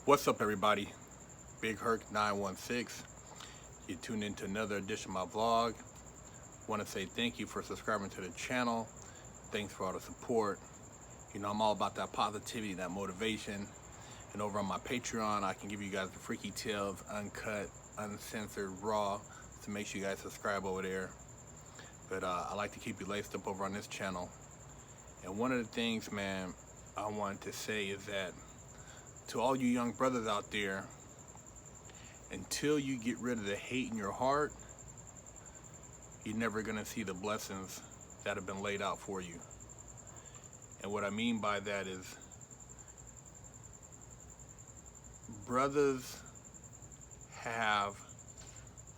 What's up, everybody? Big Herc 916. You tuned into another edition of my vlog. Want to say thank you for subscribing to the channel. Thanks for all the support. You know, I'm all about that positivity, that motivation. And over on my Patreon, I can give you guys the freaky tales, uncut, uncensored, raw. So make sure you guys subscribe over there. But I like to keep you laced up over on this channel. And one of the things, man, I wanted to say is that to all you young brothers out there, until you get rid of the hate in your heart, you're never gonna see the blessings that have been laid out for you. And what I mean by that is, brothers have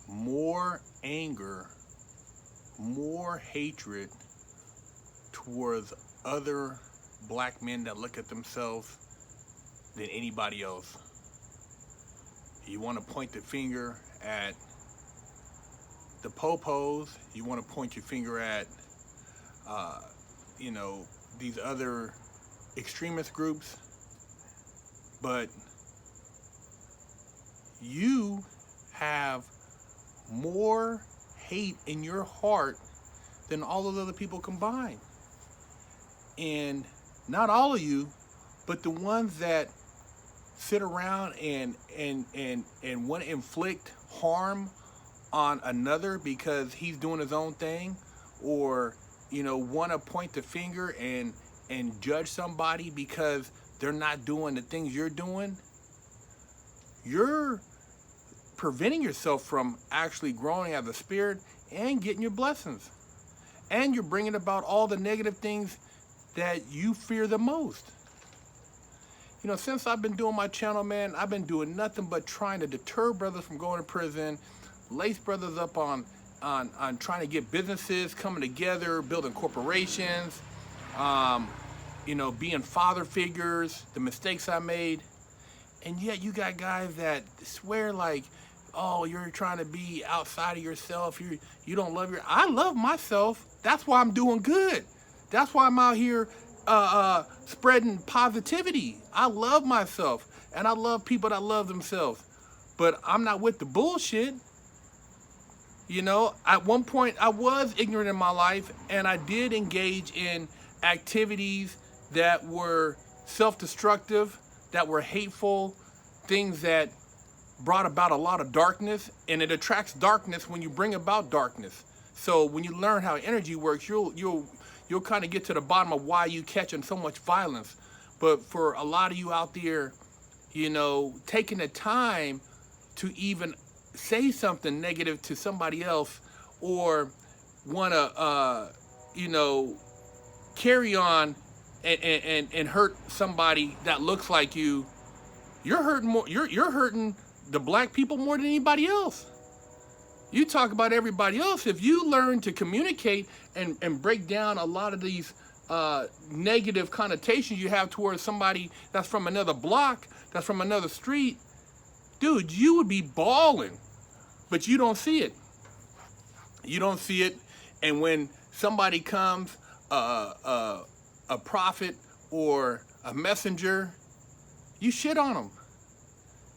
more anger, more hatred towards other black men that look at themselves than anybody else. You want to point the finger at the popos, you want to point your finger at these other extremist groups, but you have more hate in your heart than all those other people combined. And not all of you, but the ones that sit around and want to inflict harm on another because he's doing his own thing, or want to point the finger and judge somebody because they're not doing the things you're doing, you're preventing yourself from actually growing as a spirit and getting your blessings. And you're bringing about all the negative things that you fear the most. Since I've been doing my channel, man, I've been doing nothing but trying to deter brothers from going to prison, lace brothers up on trying to get businesses coming together, building corporations, being father figures, the mistakes I made. And yet you got guys that swear like, oh, you're trying to be outside of yourself. You don't love I love myself. That's why I'm doing good. That's why I'm out here spreading positivity. I love myself, and I love people that love themselves, but I'm not with the bullshit. At one point I was ignorant in my life, and I did engage in activities that were self-destructive, that were hateful, things that brought about a lot of darkness, and it attracts darkness when you bring about darkness. So when you learn how energy works, you'll kind of get to the bottom of why you catching so much violence. But for a lot of you out there, taking the time to even say something negative to somebody else, or want to, carry on and hurt somebody that looks like you, you're hurting more. You're hurting the black people more than anybody else. You talk about everybody else. If you learn to communicate and break down a lot of these negative connotations you have towards somebody that's from another block, that's from another street, dude, you would be balling. But you don't see it. You don't see it. And when somebody comes, a prophet or a messenger, you shit on them.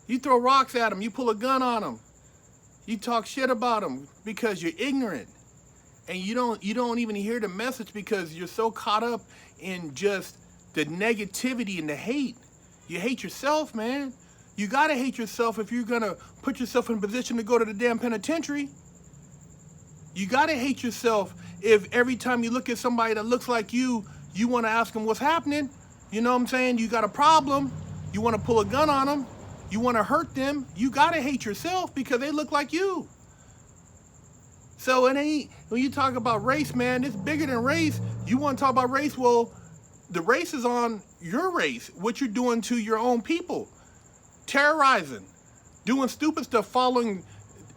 You throw rocks at them. You pull a gun on them. You talk shit about them because you're ignorant, and you don't even hear the message because you're so caught up in just the negativity and the hate. You hate yourself, man. You gotta hate yourself if you're gonna put yourself in a position to go to the damn penitentiary. You gotta hate yourself if every time you look at somebody that looks like you want to ask them what's happening. You know what I'm saying? You got a problem. You want to pull a gun on them. You want to hurt them. You got to hate yourself because they look like you. So it ain't, when you talk about race, man, it's bigger than race. You want to talk about race? Well, the race is on your race, what you're doing to your own people. Terrorizing, doing stupid stuff, following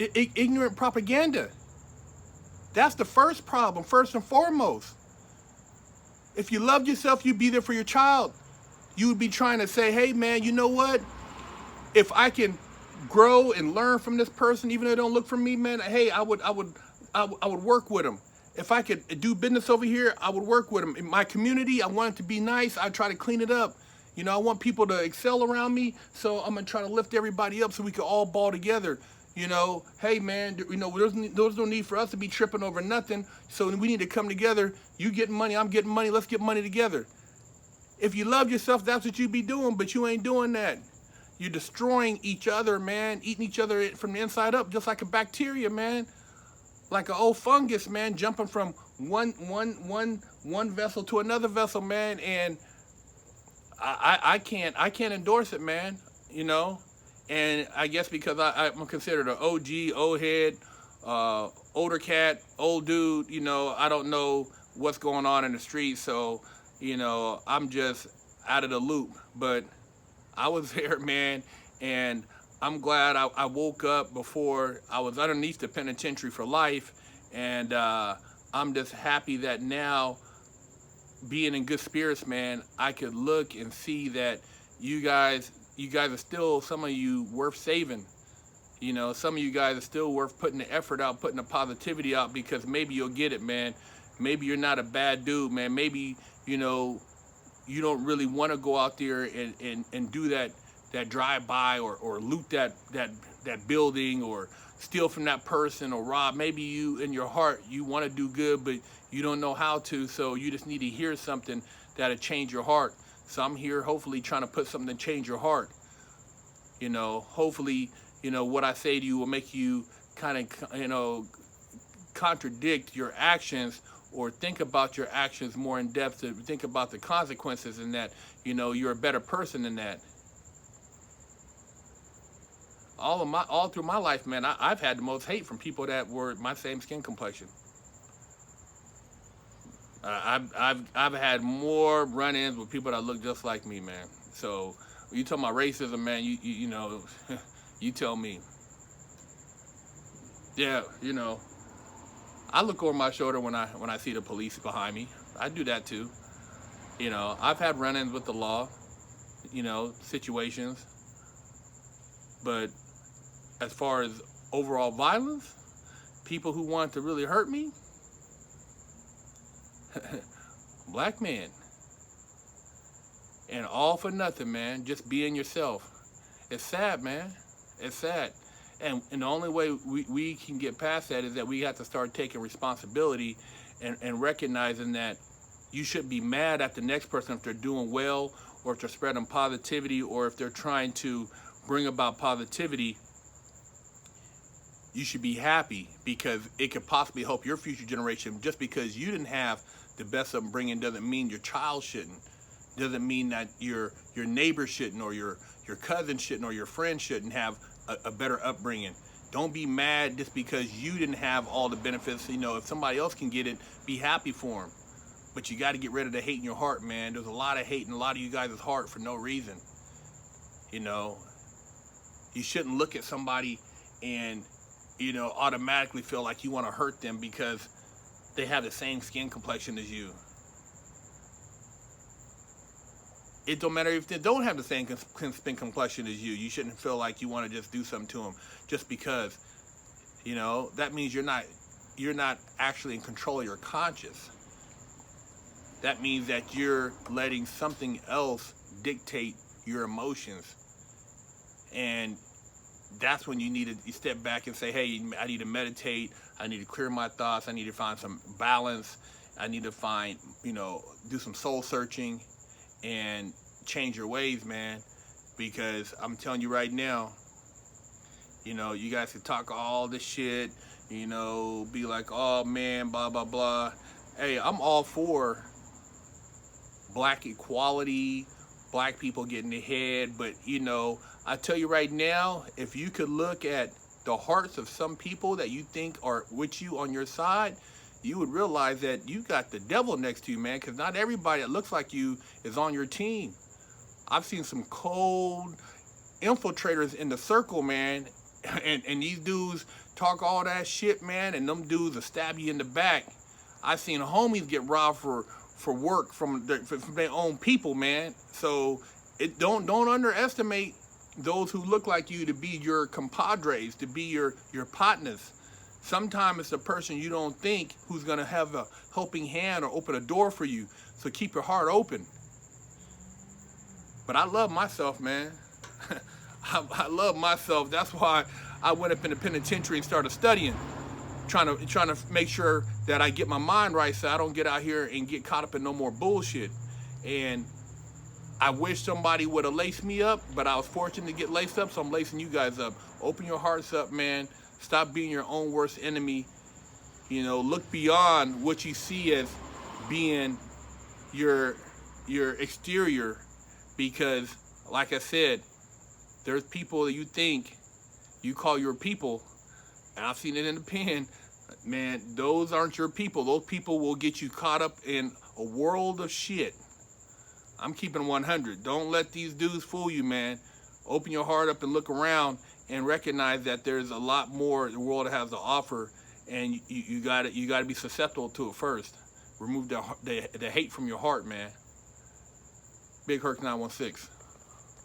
ignorant propaganda. That's the first problem, first and foremost. If you loved yourself, you'd be there for your child. You would be trying to say, hey, man, you know what? If I can grow and learn from this person, even though they don't look for me, man, hey, I would work with them. If I could do business over here, I would work with them. In my community, I want it to be nice. I try to clean it up. You know, I want people to excel around me, so I'm gonna try to lift everybody up so we can all ball together. You know, hey man, you know, there's no need for us to be tripping over nothing. So we need to come together. You getting money, I'm getting money. Let's get money together. If you love yourself, that's what you be doing, but you ain't doing that. You're destroying each other, man, eating each other from the inside up, just like a bacteria, man, like an old fungus, man, jumping from one vessel to another vessel, man, and I can't endorse it, man. You know, and I guess because I'm considered an OG, old head, older cat, old dude. You know, I don't know what's going on in the street, so you know, I'm just out of the loop. But I was there, man, and I'm glad I woke up before I was underneath the penitentiary for life, and I'm just happy that now, being in good spirits, man, I could look and see that you guys are still, some of you, worth saving. You know, some of you guys are still worth putting the effort out, putting the positivity out, because maybe you'll get it, man. Maybe you're not a bad dude, man. Maybe, you know, you don't really want to go out there and do that drive by, or loot that building, or steal from that person, or rob. Maybe you, in your heart, you want to do good, but you don't know how to, so you just need to hear something that'll change your heart. So I'm here hopefully trying to put something to change your heart. You know, hopefully, you know, what I say to you will make you kind of, you know, contradict your actions, or think about your actions more in depth, to think about the consequences, and that, you know, you're a better person than that. All through my life, man, I've had the most hate from people that were my same skin complexion. I've had more run-ins with people that look just like me, man. So you talking about racism, man? You know, you tell me. Yeah, you know, I look over my shoulder when I see the police behind me. I do that too. You know, I've had run-ins with the law, you know, situations, but as far as overall violence, people who want to really hurt me, black men, and all for nothing, man. Just being yourself. It's sad, man. It's sad. And the only way we can get past that is that we have to start taking responsibility, and recognizing that you shouldn't be mad at the next person if they're doing well, or if they're spreading positivity, or if they're trying to bring about positivity. You should be happy, because it could possibly help your future generation. Just because you didn't have the best upbringing doesn't mean your child shouldn't. Doesn't mean that your neighbor shouldn't, or your cousin shouldn't, or your friend shouldn't have a better upbringing. Don't be mad just because you didn't have all the benefits. You know, if somebody else can get it, be happy for them. But you got to get rid of the hate in your heart, man. There's a lot of hate in a lot of you guys' heart for no reason. You know, you shouldn't look at somebody and, you know, automatically feel like you want to hurt them because they have the same skin complexion as you. It don't matter if they don't have the same skin complexion as you. You shouldn't feel like you want to just do something to them just because. You know, that means you're not actually in control of your conscience. That means that you're letting something else dictate your emotions. And that's when you need to step back and say, hey, I need to meditate. I need to clear my thoughts. I need to find some balance. I need to find, you know, do some soul searching and change your ways, man. Because I'm telling you right now, you know, you guys can talk all this shit, you know, be like, oh man, blah, blah, blah. Hey, I'm all for black equality, black people getting ahead. But, you know, I tell you right now, if you could look at the hearts of some people that you think are with you on your side, you would realize that you got the devil next to you, man, because not everybody that looks like you is on your team. I've seen some cold infiltrators in the circle, man, and these dudes talk all that shit, man, and them dudes will stab you in the back. I've seen homies get robbed for work from their own people, man. So don't underestimate those who look like you to be your compadres, to be your partners. Sometimes it's a person you don't think who's going to have a helping hand or open a door for you. So keep your heart open. But I love myself, man. I love myself. That's why I went up in the penitentiary and started studying, trying to make sure that I get my mind right, so I don't get out here and get caught up in no more bullshit. And I wish somebody would have laced me up, but I was fortunate to get laced up, so I'm lacing you guys up. Open your hearts up, man. Stop being your own worst enemy. You know, look beyond what you see as being your exterior, because, like I said, there's people that you think you call your people, and I've seen it in the pen. Man, those aren't your people. Those people will get you caught up in a world of shit. I'm keeping 100. Don't let these dudes fool you, man. Open your heart up and look around and recognize that there's a lot more the world has to offer, and you gotta be susceptible to it first. Remove the hate from your heart, man. Big Herc 916.